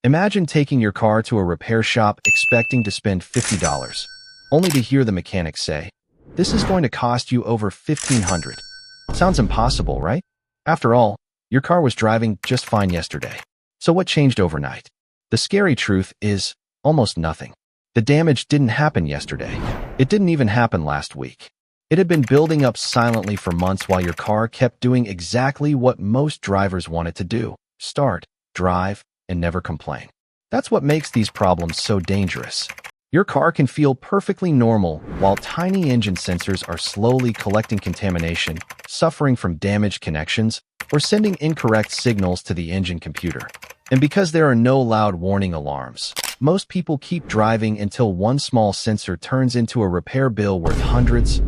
Imagine taking your car to a repair shop expecting to spend $50, only to hear the mechanic say, "This is going to cost you over $1,500. Sounds impossible, right? After all, your car was driving just fine yesterday. So what changed overnight? The scary truth is almost nothing. The damage didn't happen yesterday. It didn't even happen last week. It had been building up silently for months while your car kept doing exactly what most drivers want it to do: start, drive, and never complain. That's what makes these problems so dangerous. Your car can feel perfectly normal while tiny engine sensors are slowly collecting contamination, suffering from damaged connections, or sending incorrect signals to the engine computer. And because there are no loud warning alarms, most people keep driving until one small sensor turns into a repair bill worth hundreds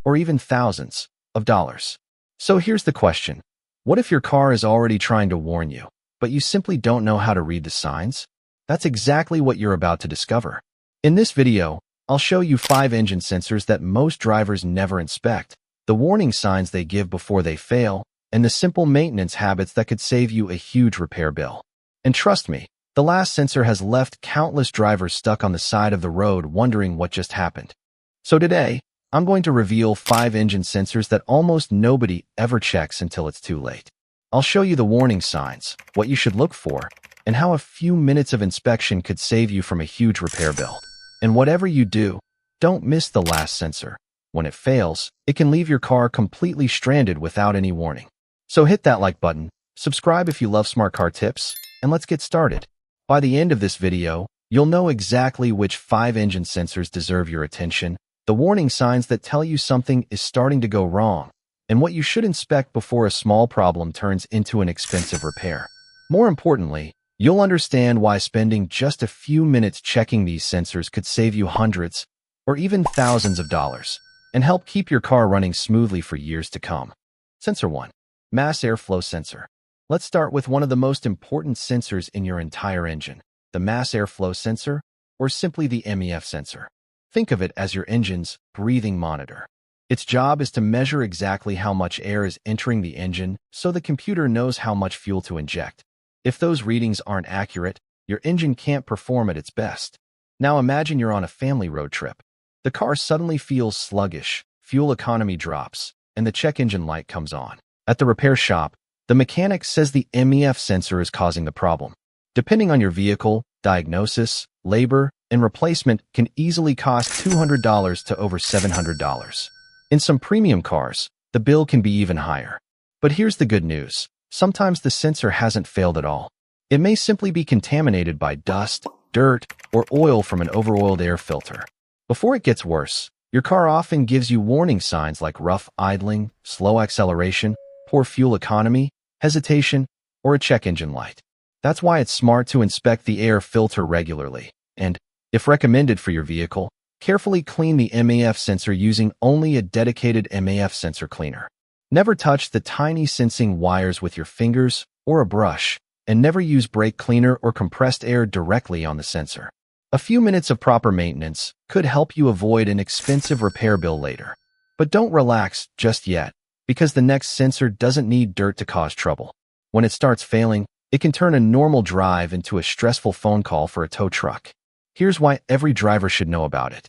or even thousands of dollars. So here's the question. What if your car is already trying to warn you, but you simply don't know how to read the signs? That's exactly what you're about to discover. In this video, I'll show you 5 engine sensors that most drivers never inspect, the warning signs they give before they fail, and the simple maintenance habits that could save you a huge repair bill. And trust me, the last sensor has left countless drivers stuck on the side of the road wondering what just happened. So today, I'm going to reveal 5 engine sensors that almost nobody ever checks until it's too late. I'll show you the warning signs, what you should look for, and how a few minutes of inspection could save you from a huge repair bill. And whatever you do, don't miss the last sensor. When it fails, it can leave your car completely stranded without any warning. So hit that like button, subscribe if you love smart car tips, and let's get started. By the end of this video, you'll know exactly which 5 engine sensors deserve your attention, the warning signs that tell you something is starting to go wrong, and what you should inspect before a small problem turns into an expensive repair. More importantly, you'll understand why spending just a few minutes checking these sensors could save you hundreds or even thousands of dollars and help keep your car running smoothly for years to come. Sensor 1. Mass airflow sensor. Let's start with one of the most important sensors in your entire engine, the mass airflow sensor, or simply the MEF sensor. Think of it as your engine's breathing monitor. Its job is to measure exactly how much air is entering the engine so the computer knows how much fuel to inject. If those readings aren't accurate, your engine can't perform at its best. Now imagine you're on a family road trip. The car suddenly feels sluggish, fuel economy drops, and the check engine light comes on. At the repair shop, the mechanic says the MEF sensor is causing the problem. Depending on your vehicle, diagnosis, labor, and replacement can easily cost $200 to over $700. In some premium cars, the bill can be even higher. But here's the good news. Sometimes the sensor hasn't failed at all. It may simply be contaminated by dust, dirt, or oil from an overoiled air filter. Before it gets worse, your car often gives you warning signs like rough idling, slow acceleration, poor fuel economy, hesitation, or a check engine light. That's why it's smart to inspect the air filter regularly. And, if recommended for your vehicle, carefully clean the MEF sensor using only a dedicated MEF sensor cleaner. Never touch the tiny sensing wires with your fingers or a brush, and never use brake cleaner or compressed air directly on the sensor. A few minutes of proper maintenance could help you avoid an expensive repair bill later. But don't relax just yet, because the next sensor doesn't need dirt to cause trouble. When it starts failing, it can turn a normal drive into a stressful phone call for a tow truck. Here's why every driver should know about it.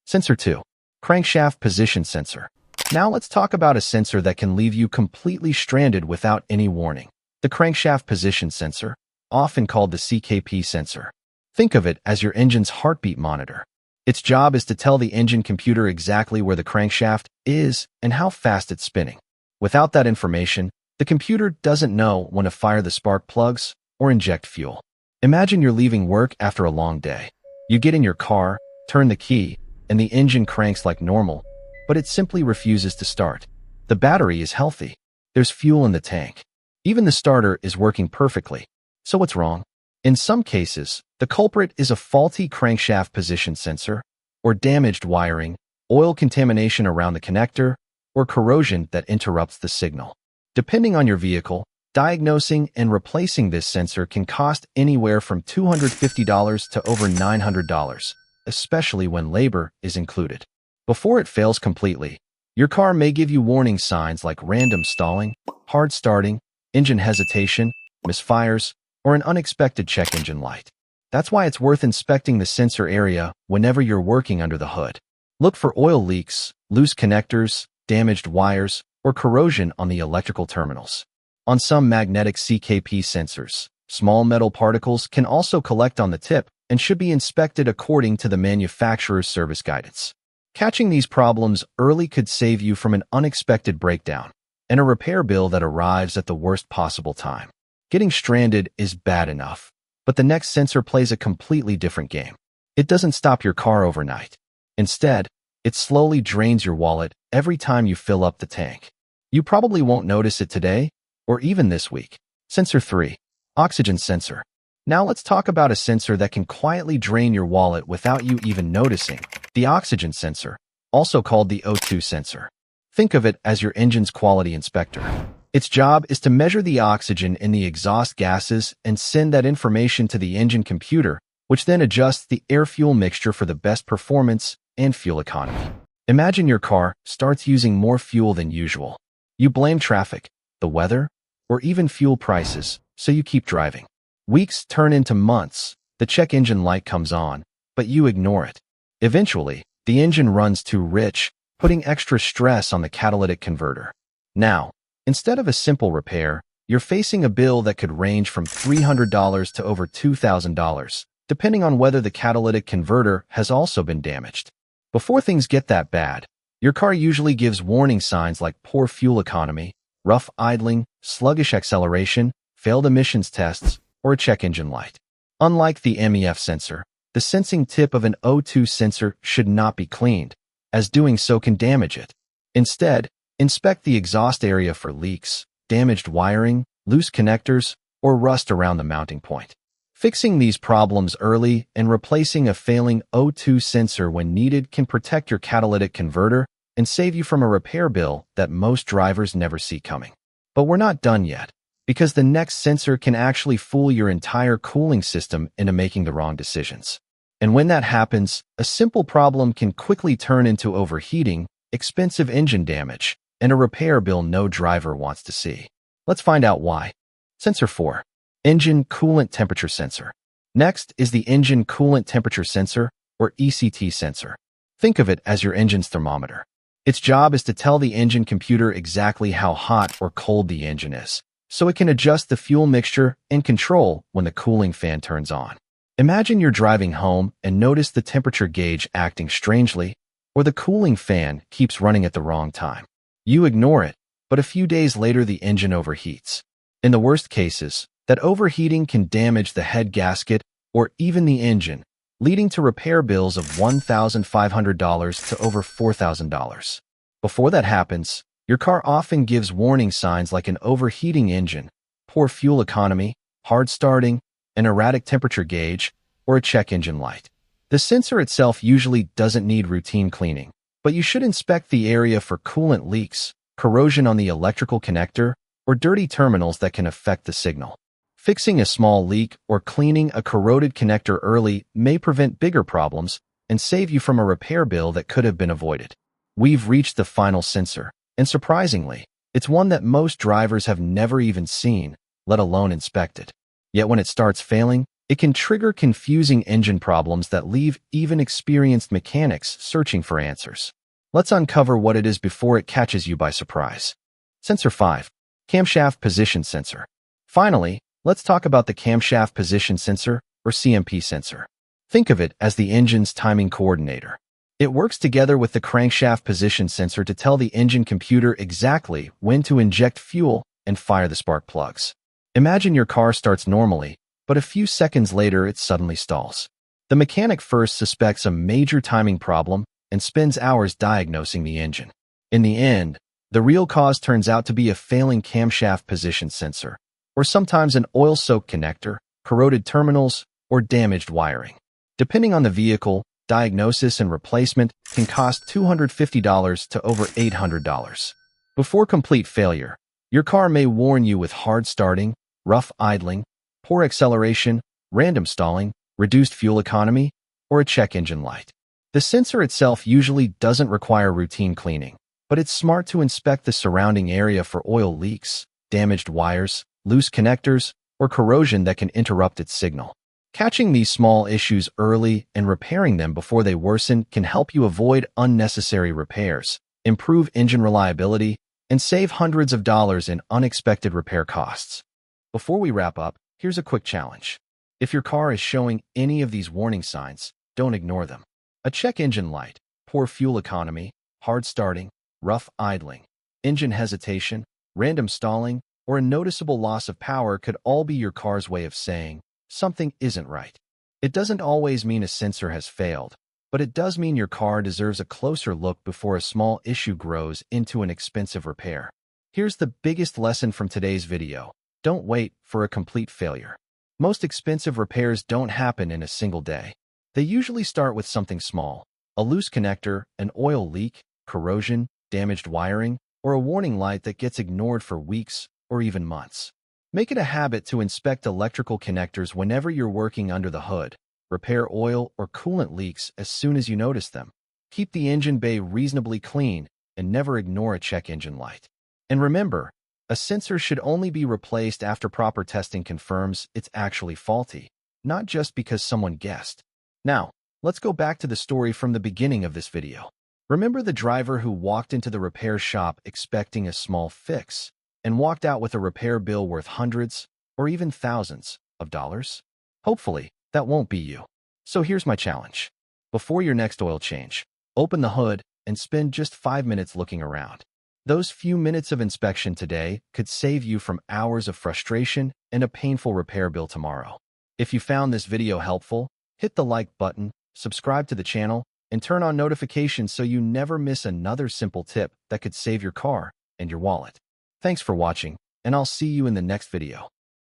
Sensor 2. Crankshaft position sensor. Now let's talk about a sensor that can leave you completely stranded without any warning. The crankshaft position sensor, often called the CKP sensor. Think of it as your engine's heartbeat monitor. Its job is to tell the engine computer exactly where the crankshaft is and how fast it's spinning. Without that information, the computer doesn't know when to fire the spark plugs or inject fuel. Imagine you're leaving work after a long day. You get in your car, turn the key, and the engine cranks like normal, but it simply refuses to start. The battery is healthy. There's fuel in the tank. Even the starter is working perfectly. So what's wrong? In some cases, the culprit is a faulty crankshaft position sensor, or damaged wiring, oil contamination around the connector, or corrosion that interrupts the signal. Depending on your vehicle, diagnosing and replacing this sensor can cost anywhere from $250 to over $900, especially when labor is included. Before it fails completely, your car may give you warning signs like random stalling, hard starting, engine hesitation, misfires, or an unexpected check engine light. That's why it's worth inspecting the sensor area whenever you're working under the hood. Look for oil leaks, loose connectors, damaged wires, or corrosion on the electrical terminals. On some magnetic CKP sensors, small metal particles can also collect on the tip and should be inspected according to the manufacturer's service guidance. Catching these problems early could save you from an unexpected breakdown and a repair bill that arrives at the worst possible time. Getting stranded is bad enough, but the next sensor plays a completely different game. It doesn't stop your car overnight. Instead, it slowly drains your wallet every time you fill up the tank. You probably won't notice it today, or even this week. Sensor 3. Oxygen sensor. Now let's talk about a sensor that can quietly drain your wallet without you even noticing. The oxygen sensor, also called the O2 sensor. Think of it as your engine's quality inspector. Its job is to measure the oxygen in the exhaust gases and send that information to the engine computer, which then adjusts the air-fuel mixture for the best performance and fuel economy. Imagine your car starts using more fuel than usual. You blame traffic, the weather, or even fuel prices, so you keep driving. Weeks turn into months, the check engine light comes on, but you ignore it. Eventually, the engine runs too rich, putting extra stress on the catalytic converter. Now, instead of a simple repair, you're facing a bill that could range from $300 to over $2,000, depending on whether the catalytic converter has also been damaged. Before things get that bad, your car usually gives warning signs like poor fuel economy, rough idling, sluggish acceleration, failed emissions tests, or a check engine light. Unlike the MEF sensor, the sensing tip of an O2 sensor should not be cleaned, as doing so can damage it. Instead, inspect the exhaust area for leaks, damaged wiring, loose connectors, or rust around the mounting point. Fixing these problems early and replacing a failing O2 sensor when needed can protect your catalytic converter and save you from a repair bill that most drivers never see coming. But we're not done yet, because the next sensor can actually fool your entire cooling system into making the wrong decisions. And when that happens, a simple problem can quickly turn into overheating, expensive engine damage, and a repair bill no driver wants to see. Let's find out why. Sensor 4. Engine Coolant Temperature Sensor. Next is the Engine Coolant Temperature Sensor, or ECT sensor. Think of it as your engine's thermometer. Its job is to tell the engine computer exactly how hot or cold the engine is, so it can adjust the fuel mixture and control when the cooling fan turns on. Imagine you're driving home and notice the temperature gauge acting strangely, or the cooling fan keeps running at the wrong time. You ignore it, but a few days later the engine overheats. In the worst cases, that overheating can damage the head gasket or even the engine, leading to repair bills of $1,500 to over $4,000. Before that happens, your car often gives warning signs like an overheating engine, poor fuel economy, hard starting, an erratic temperature gauge, or a check engine light. The sensor itself usually doesn't need routine cleaning, but you should inspect the area for coolant leaks, corrosion on the electrical connector, or dirty terminals that can affect the signal. Fixing a small leak or cleaning a corroded connector early may prevent bigger problems and save you from a repair bill that could have been avoided. We've reached the final sensor, and surprisingly, it's one that most drivers have never even seen, let alone inspected. Yet when it starts failing, it can trigger confusing engine problems that leave even experienced mechanics searching for answers. Let's uncover what it is before it catches you by surprise. Sensor 5. Camshaft Position Sensor. Finally, let's talk about the Camshaft Position Sensor, or CMP sensor. Think of it as the engine's timing coordinator. It works together with the crankshaft position sensor to tell the engine computer exactly when to inject fuel and fire the spark plugs. Imagine your car starts normally, but a few seconds later it suddenly stalls. The mechanic first suspects a major timing problem and spends hours diagnosing the engine. In the end, the real cause turns out to be a failing camshaft position sensor, or sometimes an oil-soaked connector, corroded terminals, or damaged wiring. Depending on the vehicle, diagnosis and replacement can cost $250 to over $800. Before complete failure, your car may warn you with hard starting, rough idling, poor acceleration, random stalling, reduced fuel economy, or a check engine light. The sensor itself usually doesn't require routine cleaning, but it's smart to inspect the surrounding area for oil leaks, damaged wires, loose connectors, or corrosion that can interrupt its signal. Catching these small issues early and repairing them before they worsen can help you avoid unnecessary repairs, improve engine reliability, and save hundreds of dollars in unexpected repair costs. Before we wrap up, here's a quick challenge. If your car is showing any of these warning signs, don't ignore them. A check engine light, poor fuel economy, hard starting, rough idling, engine hesitation, random stalling, or a noticeable loss of power could all be your car's way of saying something isn't right. It doesn't always mean a sensor has failed, but it does mean your car deserves a closer look before a small issue grows into an expensive repair. Here's the biggest lesson from today's video. Don't wait for a complete failure. Most expensive repairs don't happen in a single day. They usually start with something small, a loose connector, an oil leak, corrosion, damaged wiring, or a warning light that gets ignored for weeks or even months. Make it a habit to inspect electrical connectors whenever you're working under the hood. Repair oil or coolant leaks as soon as you notice them. Keep the engine bay reasonably clean and never ignore a check engine light. And remember, a sensor should only be replaced after proper testing confirms it's actually faulty, not just because someone guessed. Now, let's go back to the story from the beginning of this video. Remember the driver who walked into the repair shop expecting a small fix and walked out with a repair bill worth hundreds or even thousands of dollars? Hopefully, that won't be you. So here's my challenge. Before your next oil change, open the hood and spend just 5 minutes looking around. Those few minutes of inspection today could save you from hours of frustration and a painful repair bill tomorrow. If you found this video helpful, hit the like button, subscribe to the channel, and turn on notifications so you never miss another simple tip that could save your car and your wallet. Thanks for watching, and I'll see you in the next video.